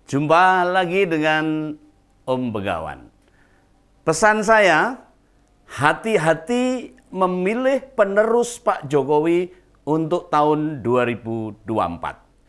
Jumpa lagi dengan Om Begawan. Pesan saya, hati-hati memilih penerus Pak Jokowi untuk tahun 2024.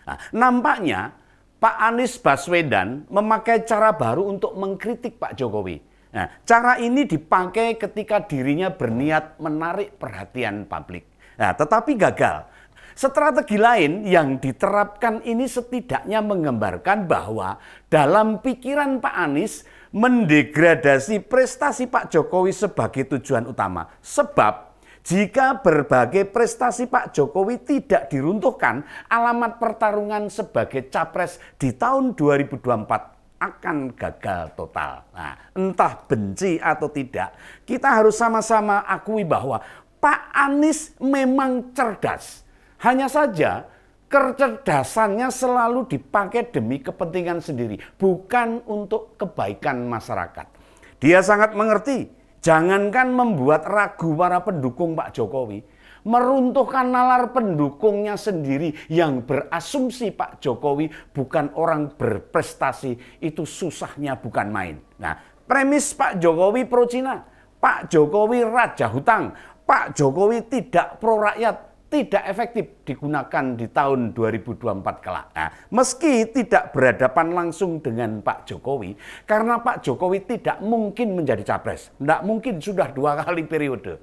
Nah, nampaknya Pak Anies Baswedan memakai cara baru untuk mengkritik Pak Jokowi. Nah, cara ini dipakai ketika dirinya berniat menarik perhatian publik. Nah, tetapi gagal. Strategi lain yang diterapkan ini setidaknya menggambarkan bahwa dalam pikiran Pak Anies mendegradasi prestasi Pak Jokowi sebagai tujuan utama. Sebab jika berbagai prestasi Pak Jokowi tidak diruntuhkan, alamat pertarungan sebagai capres di tahun 2024 akan gagal total. Nah, entah benci atau tidak, kita harus sama-sama akui bahwa Pak Anies memang cerdas. Hanya saja kecerdasannya selalu dipakai demi kepentingan sendiri, bukan untuk kebaikan masyarakat. Dia sangat mengerti, jangankan membuat ragu para pendukung Pak Jokowi, meruntuhkan nalar pendukungnya sendiri yang berasumsi Pak Jokowi bukan orang berprestasi, itu susahnya bukan main. Nah, premis Pak Jokowi pro Cina, Pak Jokowi raja hutang, Pak Jokowi tidak pro rakyat, tidak efektif digunakan di tahun 2024 kelak. Nah, meski tidak berhadapan langsung dengan Pak Jokowi, karena Pak Jokowi tidak mungkin menjadi capres. Tidak mungkin, sudah 2 kali periode.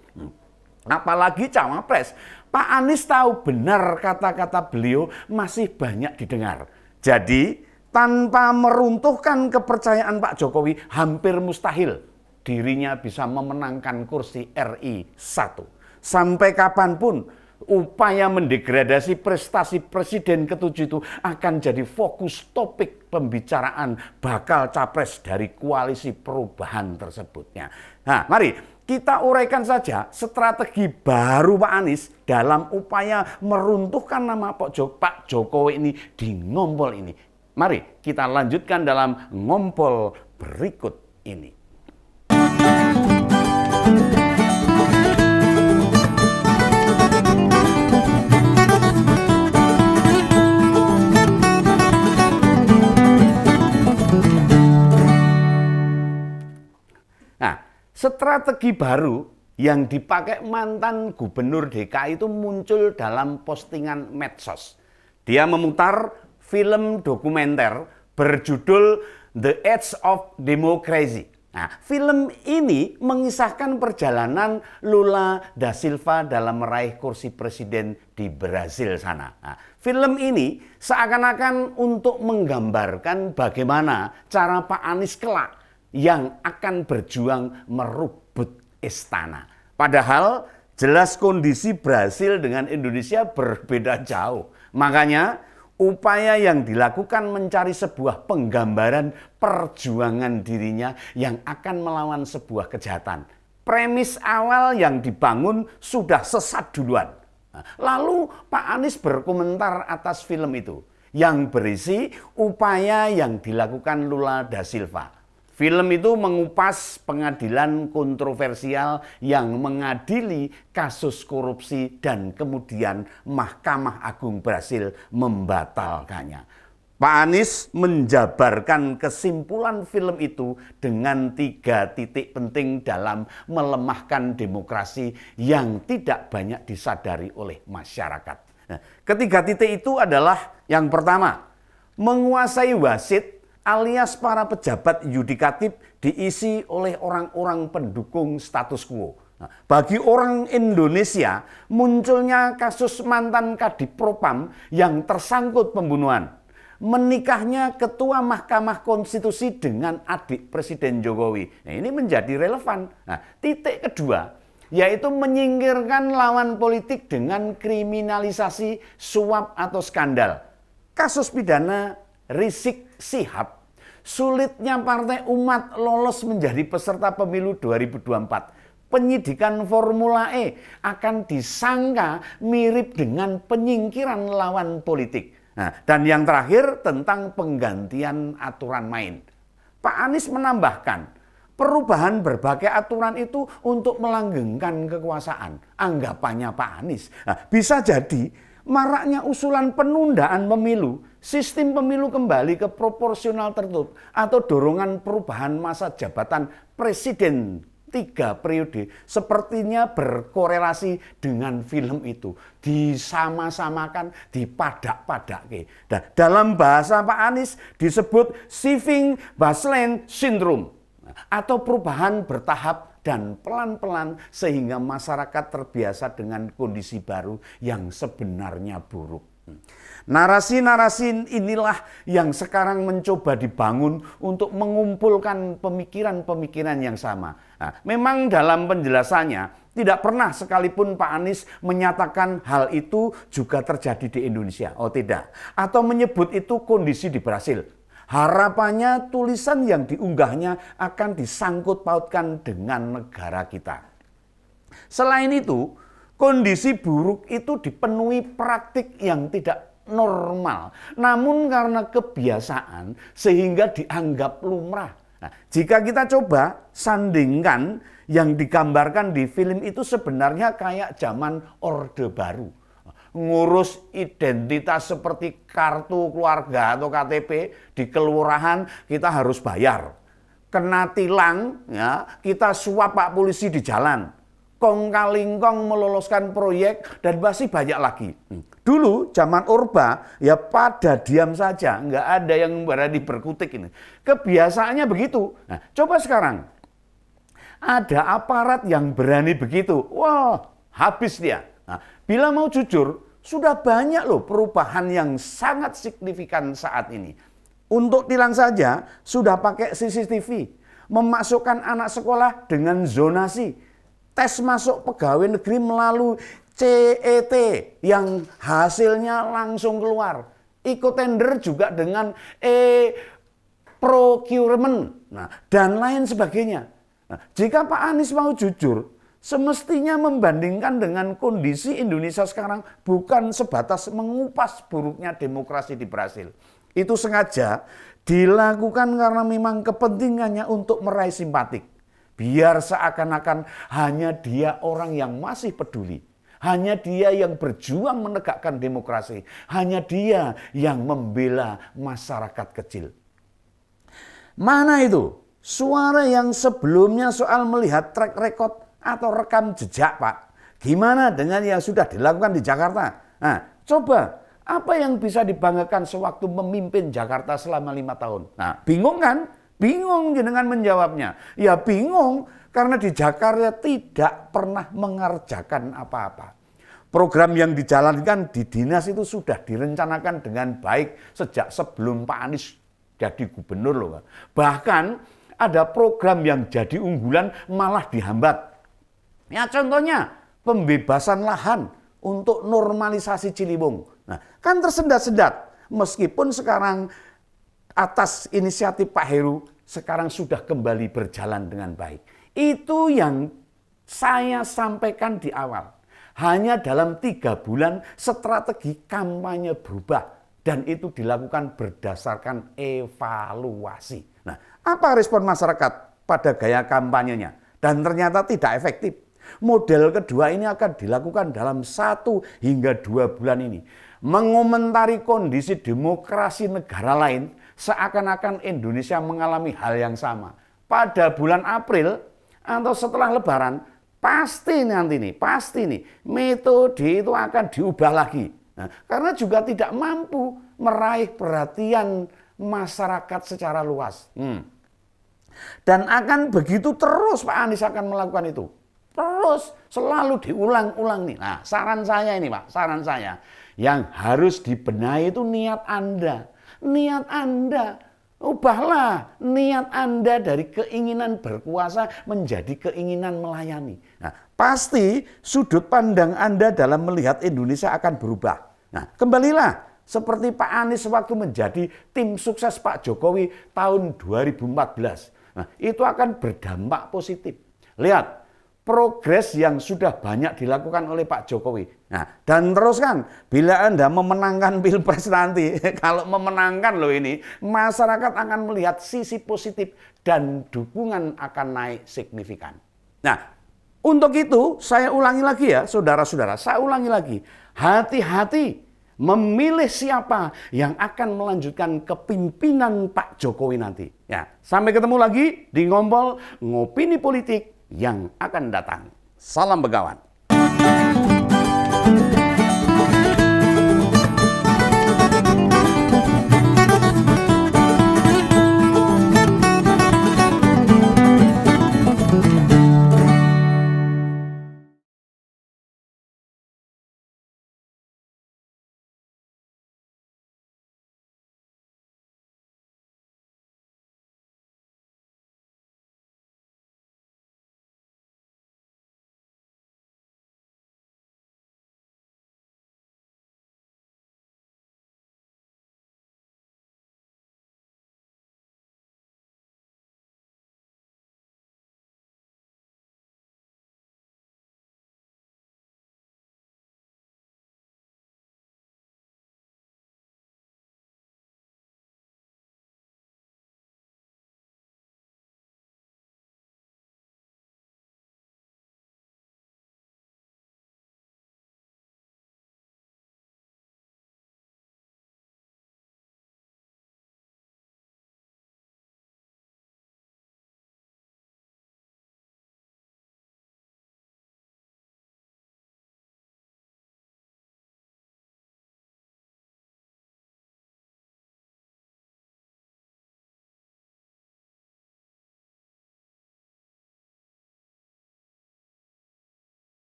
Apalagi cawapres. Pak Anies tahu benar kata-kata beliau masih banyak didengar. Jadi, tanpa meruntuhkan kepercayaan Pak Jokowi, hampir mustahil dirinya bisa memenangkan kursi RI 1. Sampai kapanpun, upaya mendegradasi prestasi Presiden ke-7 itu akan jadi fokus topik pembicaraan bakal capres dari koalisi perubahan tersebutnya. Nah, mari kita uraikan saja strategi baru Pak Anies dalam upaya meruntuhkan nama Pak Jokowi ini di ngompol ini. Mari kita lanjutkan dalam ngompol berikut ini. Strategi baru yang dipakai mantan gubernur DKI itu muncul dalam postingan medsos. Dia memutar film dokumenter berjudul The Edge of Democracy. Nah, film ini mengisahkan perjalanan Lula da Silva dalam meraih kursi presiden di Brasil sana. Nah, film ini seakan-akan untuk menggambarkan bagaimana cara Pak Anies kelak yang akan berjuang merebut istana. Padahal jelas kondisi Brasil dengan Indonesia berbeda jauh. Makanya upaya yang dilakukan mencari sebuah penggambaran perjuangan dirinya yang akan melawan sebuah kejahatan. Premis awal yang dibangun sudah sesat duluan. Lalu Pak Anies berkomentar atas film itu yang berisi upaya yang dilakukan Lula da Silva. Film itu mengupas pengadilan kontroversial yang mengadili kasus korupsi dan kemudian Mahkamah Agung Brasil membatalkannya. Pak Anies menjabarkan kesimpulan film itu dengan 3 titik penting dalam melemahkan demokrasi yang tidak banyak disadari oleh masyarakat. Nah, ketiga titik itu adalah yang pertama, menguasai wasit alias para pejabat yudikatif diisi oleh orang-orang pendukung status quo. Nah, bagi orang Indonesia, munculnya kasus mantan Kadipropam yang tersangkut pembunuhan, menikahnya Ketua Mahkamah Konstitusi dengan adik Presiden Jokowi. Nah, ini menjadi relevan. Nah, titik kedua, yaitu menyingkirkan lawan politik dengan kriminalisasi suap atau skandal. Kasus pidana Rizik Syihab, sulitnya Partai Umat lolos menjadi peserta pemilu 2024. Penyidikan Formula E akan disangka mirip dengan penyingkiran lawan politik. Nah, dan yang terakhir tentang penggantian aturan main. Pak Anies menambahkan, perubahan berbagai aturan itu untuk melanggengkan kekuasaan. Anggapannya Pak Anies. Nah, bisa jadi maraknya usulan penundaan pemilu sistem pemilu kembali ke proporsional tertutup atau dorongan perubahan masa jabatan presiden 3 periode sepertinya berkorelasi dengan film itu. Disama-samakan, dipadak-padake. Nah, dalam bahasa Pak Anies disebut shifting baseline syndrome atau perubahan bertahap dan pelan-pelan sehingga masyarakat terbiasa dengan kondisi baru yang sebenarnya buruk. Narasi-narasi inilah yang sekarang mencoba dibangun untuk mengumpulkan pemikiran-pemikiran yang sama. Nah, memang dalam penjelasannya tidak pernah sekalipun Pak Anies menyatakan hal itu juga terjadi di Indonesia. Oh tidak. Atau menyebut itu kondisi di Brasil. Harapannya tulisan yang diunggahnya akan disangkut pautkan dengan negara kita. Selain itu, kondisi buruk itu dipenuhi praktik yang tidak normal. Namun karena kebiasaan sehingga dianggap lumrah. Nah, jika kita coba sandingkan yang digambarkan di film itu sebenarnya kayak zaman Orde Baru. Ngurus identitas seperti kartu keluarga atau KTP di kelurahan kita harus bayar. Kena tilang ya, kita suap Pak polisi di jalan. Kong kaling kong meloloskan proyek dan masih banyak lagi. Dulu zaman Orba ya pada diam saja, nggak ada yang berani berkutik ini. Kebiasaannya begitu. Nah, coba sekarang ada aparat yang berani begitu, wah habis dia. Nah, bila mau jujur, sudah banyak loh perubahan yang sangat signifikan saat ini. Untuk tilang saja sudah pakai CCTV, memasukkan anak sekolah dengan zonasi. Tes masuk pegawai negeri melalui CET yang hasilnya langsung keluar. Ikut tender juga dengan procurement, nah, dan lain sebagainya. Nah, jika Pak Anies mau jujur, semestinya membandingkan dengan kondisi Indonesia sekarang bukan sebatas mengupas buruknya demokrasi di Brasil. Itu sengaja dilakukan karena memang kepentingannya untuk meraih simpatik. Biar seakan-akan hanya dia orang yang masih peduli. Hanya dia yang berjuang menegakkan demokrasi. Hanya dia yang membela masyarakat kecil. Mana itu? Suara yang sebelumnya soal melihat track record atau rekam jejak, Pak. Gimana dengan yang sudah dilakukan di Jakarta? Nah, coba. Apa yang bisa dibanggakan sewaktu memimpin Jakarta selama 5 tahun? Nah, bingung kan? Bingung dengan menjawabnya. Ya bingung karena di Jakarta tidak pernah mengerjakan apa-apa. Program yang dijalankan di dinas itu sudah direncanakan dengan baik sejak sebelum Pak Anies jadi gubernur loh. Bahkan ada program yang jadi unggulan malah dihambat. Ya contohnya pembebasan lahan untuk normalisasi Ciliwung. Nah, kan tersendat-sendat meskipun sekarang atas inisiatif Pak Heru sekarang sudah kembali berjalan dengan baik. Itu yang saya sampaikan di awal. Hanya dalam 3 bulan strategi kampanye berubah. Dan itu dilakukan berdasarkan evaluasi. Nah, apa respon masyarakat pada gaya kampanyenya? Dan ternyata tidak efektif. Model kedua ini akan dilakukan dalam 1 hingga 2 bulan ini. Mengomentari kondisi demokrasi negara lain seakan-akan Indonesia mengalami hal yang sama. Pada bulan April atau setelah Lebaran pasti nih metode itu akan diubah lagi. Nah, karena juga tidak mampu meraih perhatian masyarakat secara luas. Dan akan begitu terus Pak Anies akan melakukan itu. Terus selalu diulang-ulang nih. Nah, saran saya ini Pak, saran saya. Yang harus dibenahi itu niat Anda. Niat Anda. Ubahlah niat Anda dari keinginan berkuasa menjadi keinginan melayani. Nah, pasti sudut pandang Anda dalam melihat Indonesia akan berubah. Nah, kembalilah seperti Pak Anies waktu menjadi tim sukses Pak Jokowi tahun 2014. Nah, itu akan berdampak positif. Lihat. Progres yang sudah banyak dilakukan oleh Pak Jokowi. Nah, dan teruskan, bila Anda memenangkan Pilpres nanti, kalau memenangkan loh ini, masyarakat akan melihat sisi positif dan dukungan akan naik signifikan. Nah, untuk itu saya ulangi lagi ya, saudara-saudara, saya ulangi lagi. Hati-hati memilih siapa yang akan melanjutkan kepimpinan Pak Jokowi nanti. Ya, sampai ketemu lagi di Ngompol Ngopini Politik yang akan datang. Salam Begawan.